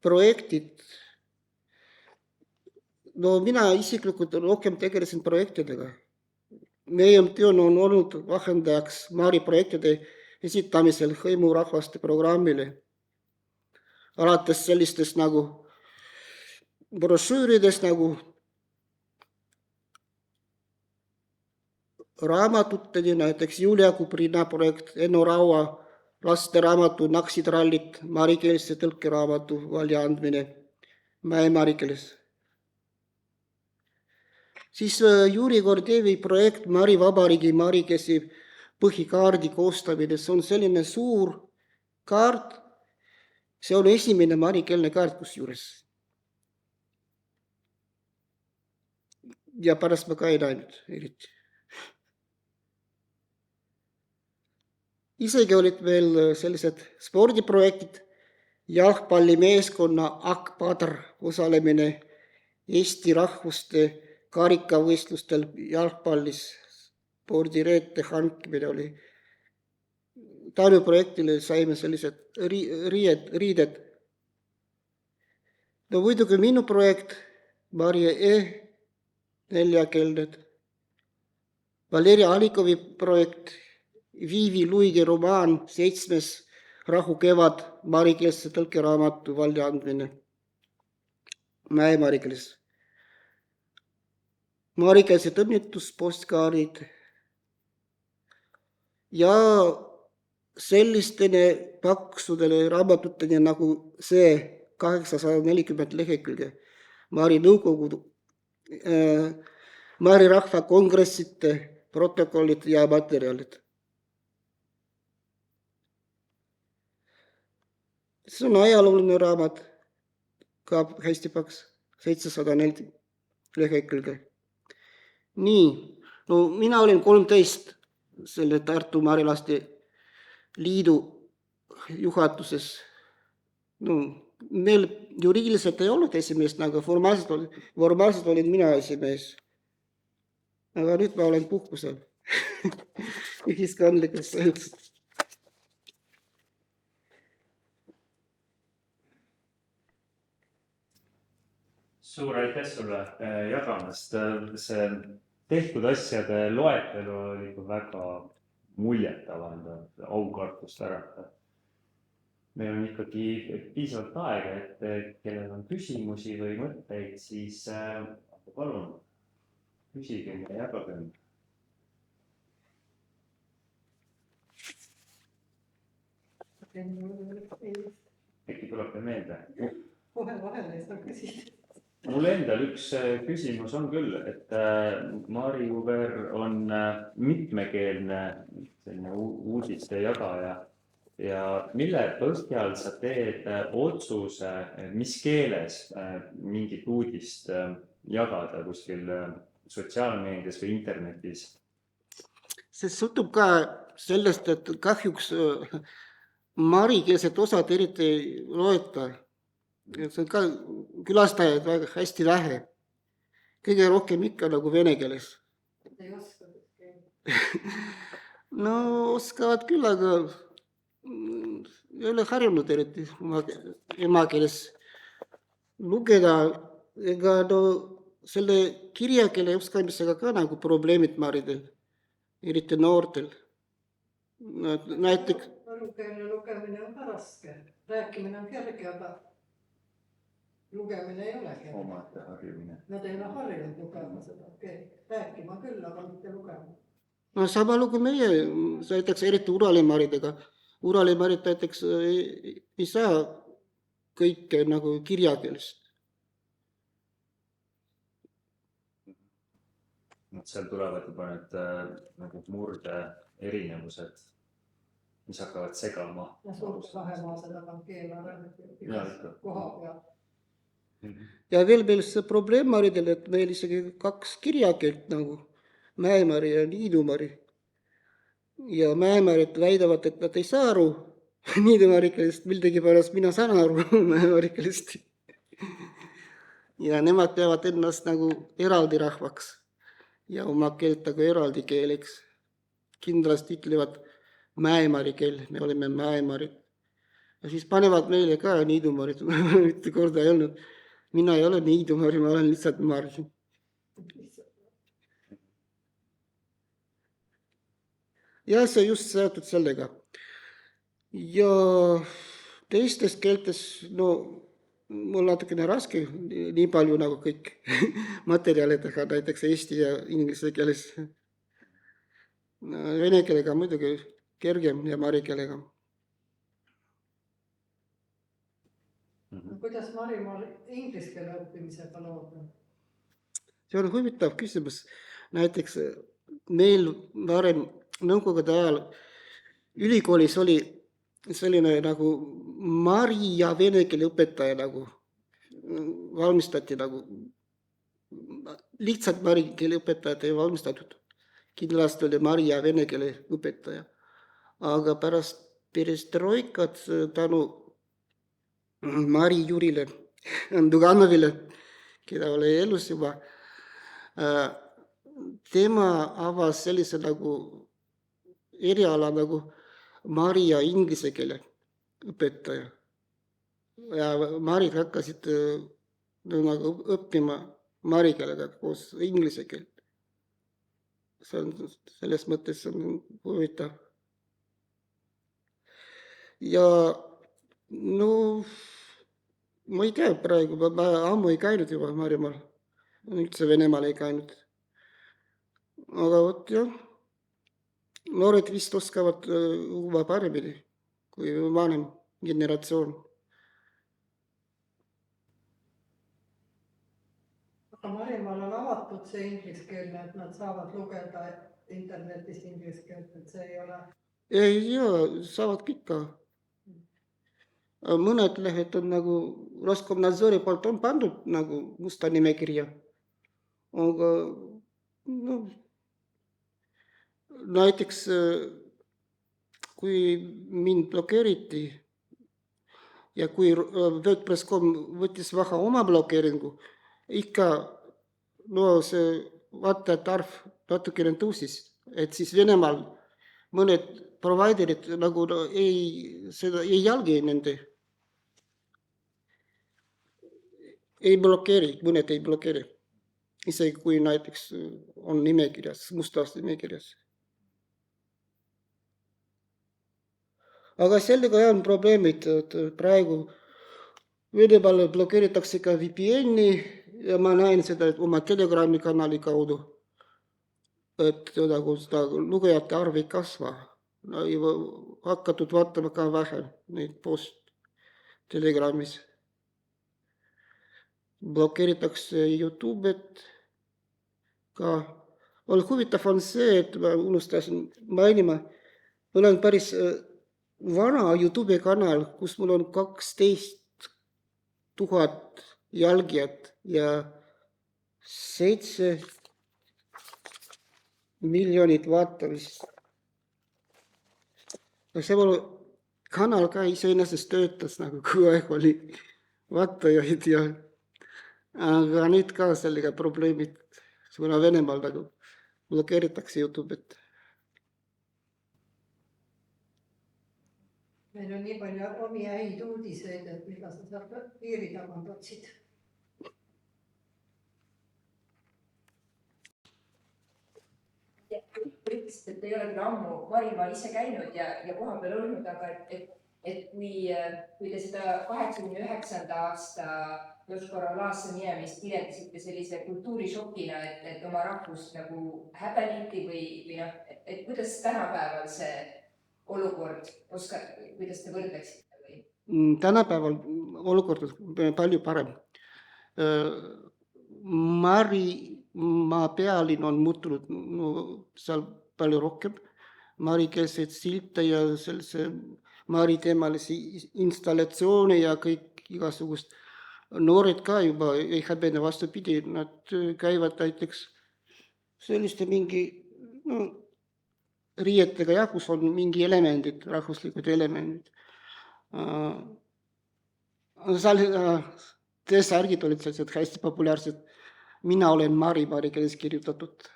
Projektid. No mina isiklikult rohkem tegelesin projektidega. Meie MTÜ on olnud vahendajaks Mari projektide esitamisel hõimurahvaste programmile. Alates sellistest nagu brošüüridest nagu raamatuteni, näiteks Julia Kuprina projekt, Enno Raua lasteraamatu Naksid rallit, marikeelse tõlkeraamatu väljaandmine Mäe-Mari keeles. Siis Juri Gordevi projekt Mari Vabariigi marikeelse põhikaardi koostamine, see on selline suur kaart, see on esimene marikeelne kaart kusjuures. Ja pärast ma ka ei näinud eriti. Isegi olid veel sellised spordiprojektid, jalgpallimeeskonna Akpadr osalemine Eesti rahvuste karikavõistlustel jalgpallis, spordireete hankimine oli. Taanu projektile saime sellised riided. No muidugi minu projekt, Marje E. neljakeelne, Valeria Alikovi projekt, Viivi Luige romaan 7. rahukevad marikeelse tõlkeraamatu väljaandmine Mäe-Mari keeles. Marikeelsed õnnituspostkaarid ja sellistele paksudele raamatutele nagu see 840 lehekülge Mari nõukogu, Mari rahva kongressite protokollid ja materjalid. See on ajalooline raamat, ka hästi paks, 704 lehekülge. Nii, no mina olin 13 selle Tartu Marilaste liidu juhatuses. No, meil juriidiliselt ei olnud esimeest, aga formaalselt olin mina esimees. Aga nüüd ma olen puhkusel ühiskondlikus sõjus. Suur aitäh sulle jagamast. See tehtud asjade loetelu oli väga muljetavandav, aukartust äratav. Meil on ikkagi piisavalt aega, et kellel on küsimusi või mõtteid, siis palun küsige ja jagage. Äkki tuleb meelde? Kohe vahele ei saa küsida. Mul endal üks küsimus on küll, et Mari Uber on mitmekeelne uudiste jagaja ja mille põhjal sa teed otsuse, mis keeles mingit uudist jagada kuskil sotsiaalmeedias või internetis? See sõltub ka sellest, et kahjuks marikeelset osad eriti ei loeta. See on ka külastajaid väga hästi vähe. Kõige rohkem ikka nagu vene keeles. Ei oska keele. No oskavad küll, aga ei ole harjunud eriti emakeeles lugeda. Ega no selle kirjakeele oskamisega ka nagu probleemid maridel, eriti noortel. Näiteks Võlukeelne lugemine on ka raske. Rääkimine on kerge, aga lugemine ei ole kerge. Omate harjumine. Nad ei ole harjunud lugema seda keelt. Rääkima küll, aga mitte lugema. no sama lugu meie, näiteks eriti Uralimaridega. Uralimarid näiteks ei saa kõike nagu kirjakeelest. Seal tulevad juba need murde erinevused, mis hakkavad segama. Ja suurt vahemaa seda on keele koha peal. Ja veel see probleem maridel, et meil isegi 2 kirjakeelt nagu Mäe-Mari ja Niidumari. Ja Mäe-Marid väidavad, et nad ei saa aru Niidumari keelest, mildegi pärast mina saan aru Mäe-Mari keelest. Ja nemad peavad ennast nagu eraldi rahvaks ja oma keelt nagu eraldi keeleks. Kindlasti ütlevad Mäe-Mari keel, me oleme Mäe-Marid. Ja siis panevad meile ka Niidumarid, mitte korda ei olnud. Mina ei ole Niidumari, ma olen lihtsalt Mari. Ja see just seotud sellega. Ja teistes keeltes, no mul natukene raske, nii palju nagu kõik materjalidega, näiteks eesti ja inglise keeles. Vene keelega muidugi kergem ja mari keelega. kuidas Marimaal inglise keele õppimisega lood on? see on huvitav küsimus. Näiteks meil varem nõukogude ajal ülikoolis oli selline nagu mari ja vene keele õpetaja nagu valmistati nagu lihtsalt mari keele õpetajat ei valmistatud. Kindlasti oli mari ja vene keele õpetaja. Aga pärast perestroikat tänu Mari Jurile Duganovile, keda oli elus juba, tema avas sellise nagu eriala nagu mari ja inglise keele õpetaja. Ja marid hakkasid nagu õppima mari keelega koos inglise keelt. See on selles mõttes on huvitav. Ja no ma ei tea praegu, ma ammu ei käinud juba Marimaal, üldse Venemaal ei käinud. Aga vot jah, noored vist oskavad juba paremini kui vanem generatsioon. Aga Marimaal on avatud see ingliskeelne, et nad saavad lugeda internetist inglise keelt, et see ei ole... Ei, jaa, saavad kõik ka. Mõned lehed on nagu Roskomnadzori poolt on pandud nagu musta nimekirja. Aga no, näiteks kui mind blokeeriti ja kui WordPress.com võttis maha oma blokeeringu, ikka no see vaatajate arv natukene tõusis, et siis Venemaal mõned providerid nagu ei jälgi nende. Ei blokeeri, mõned ei blokeeri. Isegi kui näiteks on nimekirjas, mustas nimekirjas. Aga sellega on probleemid, et praegu Venemaal blokeeritakse ka VPN-i ja ma näen seda oma Telegrami kanali kaudu, et nagu seda lugejate arv ei kasva. Hakatud vaatama ka vähem neid post Telegramis. Blokeeritakse YouTube'et ka. Huvitav on see, et ma unustasin mainima, mul on päris vana YouTube kanal, kus mul on 12 000 jälgijat ja 7 miljonit vaatamist. See mul kanal ka iseenesest töötas, nagu kui aeg oli vaatajaid ja aga nüüd ka sellega probleemid, kuna Venemaal nagu blokeeritakse YouTube'it. Meil on nii palju omi häid uudiseid, et mida sa seal piiri tagant otsid. Ütlesite, et ei ole küll ammu Marimaal ise käinud ja koha peal olnud, aga et kui te seda 89. aasta Joškor-Olasse minemist kirjeldasite sellise kultuurishokina, et oma rahvust nagu häbeniti või noh, et kuidas tänapäeval see olukord, kuidas te võrdleksite? Tänapäeval olukord on palju parem. Marimaa pealinn on muutunud seal palju rohkem. Marikeelseid silte ja sellise mariteemalisi installatsioone ja kõik igasugust. Noored ka juba ei häbene vastupidi, nad käivad näiteks selliste mingi riietega ja kus on mingi elemendid, rahvuslikud elemendid. T-särgid olid sellised hästi populaarsed. Mina olen Mari keeles kirjutatud.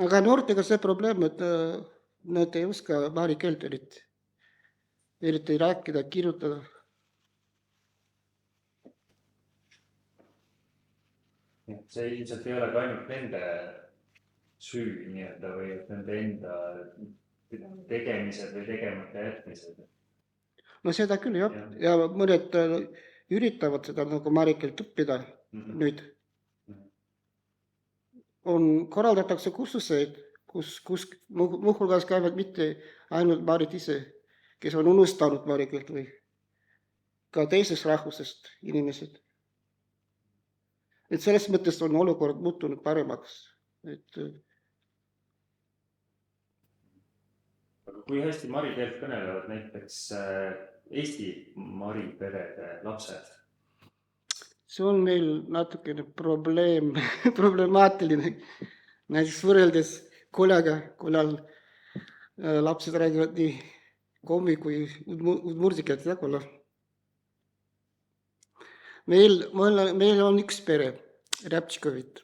Aga noortega see probleem, et nad ei oska mari keelt eriti rääkida, kirjutada. See ilmselt ei ole ka ainult nende süü nii-öelda või nende enda tegemised või tegemata jätmised. No seda küll jah. Ja mõned üritavad seda nagu mari keelt õppida nüüd. Korraldatakse kursuseid, kus muuhulgas käivad mitte ainult marid ise, kes on unustanud mari keelt või ka teisest rahvusest inimesed. Et selles mõttes on olukord muutunud paremaks. Aga kui hästi mari keelt kõnelevad näiteks Eesti mariperede lapsed? See on meil natukene problemaatiline. Näiteks võrreldes Koljaga, Koljal lapsed räägivad nii komi kui udmurdi keelt, jah, Kolja. Meil on üks pere, Räptšikovid,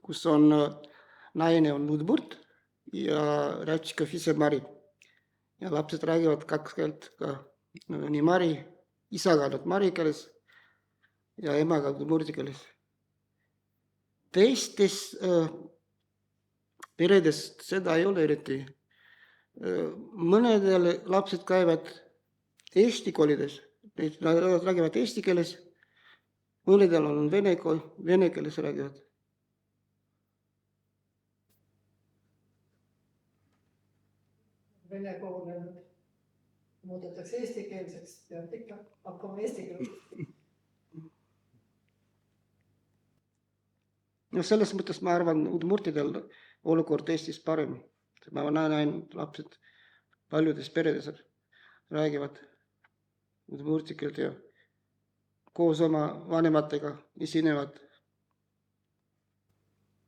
kus on naine on udmurd ja Räptšikov ise mari. Ja lapsed räägivad kaks keelt ka nii mari, isaga nad mari keeles ja emaga udmurdi keeles. Teistes peredest seda ei ole eriti. Mõnedel lapsed käivad eesti koolides, nad räägivad eesti keeles, mõnedel on vene keeles räägivad. Vene koole muudetakse eestikeelseks, peab ikka hakkama eesti keeles. No selles mõttes ma arvan, udmurtidel olukord Eestis parem. Ma näen lapsed paljudes peredes räägivad udmurti keelt ja koos oma vanematega esinevad.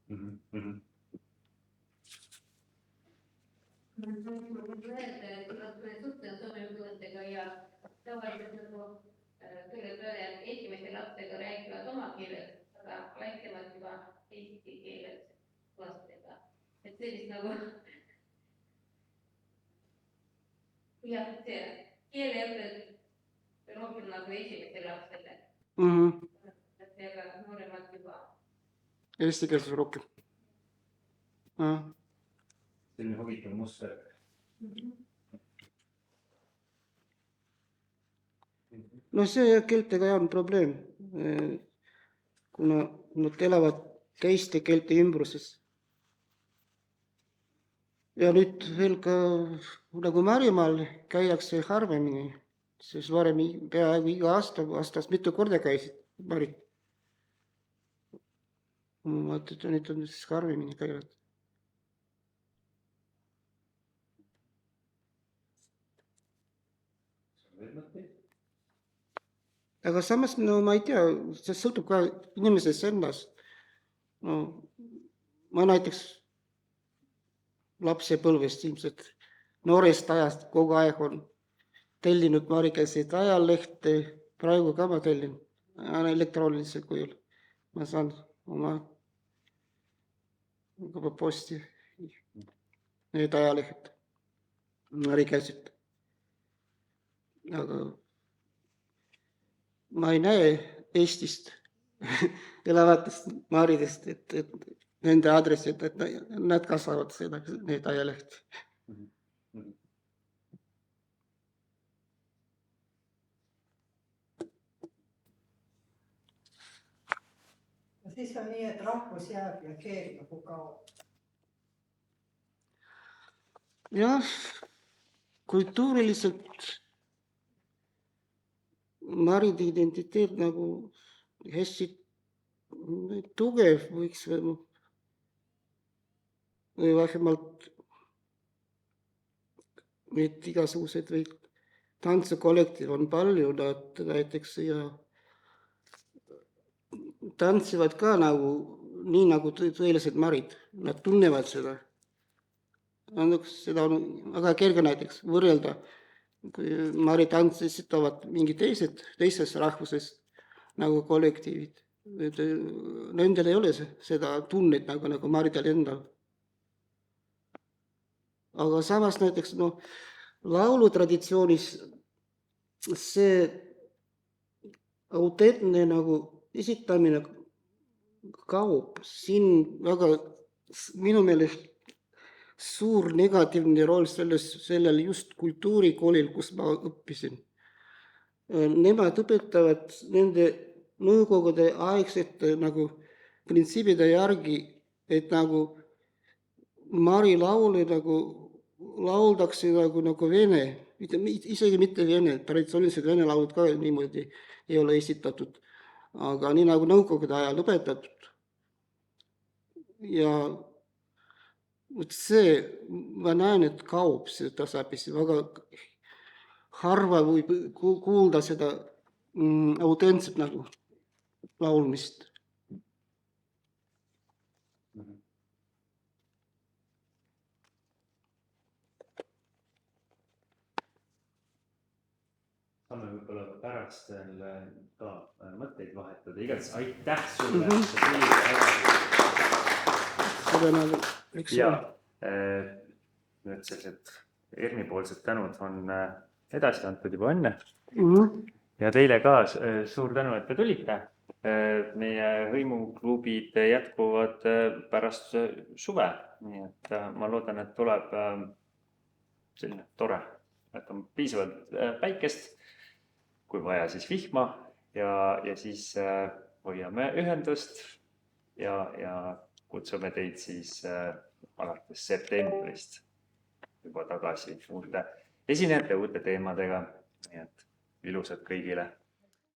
Ma võin öelda, et nad suhtlevad soome ülikoolidega ja tavaliselt nagu kõige peale esimeste lapsega räägivad oma keeles, aga väiksemad juba eesti keeles lastega. Et sellist nagu jah, see keeleõpped rohkem nagu esimeste lapsele. Aga nooremad juba. Eesti keeles rohkem. Selline huvitav muster. No see keeltega on probleem, kuna nad elavad teiste keelte ümbruses. Ja nüüd veel ka nagu Marimaal käiakse harvemini, sest varem peaaegu iga aastas mitu korda käisid marid. Vaata, nüüd on siis harvemini käivad. Aga samas, no ma ei tea, see sõltub ka inimesest ennast. No, ma näiteks lapsepõlvest ilmselt noorest ajast kogu aeg on tellinud marikeelseid ajalehte, praegu ka ma tellin elektroonilisel kujul. Ma saan oma posti need ajalehed marikeelset. Aga ma ei näe Eestist elavatest maridest, et nende aadressid, et nad kasvavad seda, need ajalehti. Siis on nii, et rahvus jääb ja keel nagu kaob. Jah, kultuuriliselt maride identiteet nagu hästi tugev võiks või vähemalt need igasugused või tantsukollektiiv on palju, nad näiteks ja tantsivad ka nagu nii nagu tõelised marid, nad tunnevad seda. Seda on väga kerge näiteks võrrelda, kui maritantsi esitavad mingi teisest rahvusest nagu kollektiivid. Nendel ei ole seda tunnet nagu maridel endal. Aga samas näiteks laulutraditioonis see autentne nagu esitamine kaob. Siin väga minu meelest suur negatiivne roll sellel just kultuurikoolil, kus ma õppisin. Nemad õpetavad nende nõukogude aegsete nagu printsiibide järgi, et nagu Mari laule nagu lauldakse nagu vene, isegi mitte vene, traditsioonilised vene laulud ka niimoodi ei ole esitatud, aga nii nagu nõukogude ajal õpetatud. Ja vot see, ma näen, et kaob see tasapisi, väga harva võib kuulda seda autentset nagu laulmist. Saame võib-olla pärast veel ka mõtteid vahetada. Igatahes aitäh sulle. Seda nagu, eks Ja ole. nüüd sellised Erni-poolsed tänud on edasi antud juba enne. Ja teile ka suur tänu, et te tulite. Meie hõimuklubid jätkuvad pärast suve. Nii et ma loodan, et tuleb selline tore, et on piisavalt päikest, kui vaja siis vihma ja siis hoiame ühendust ja kutsume teid siis alates septembrist juba tagasi uute esinejate, uute teemadega. Nii et ilusad kõigile.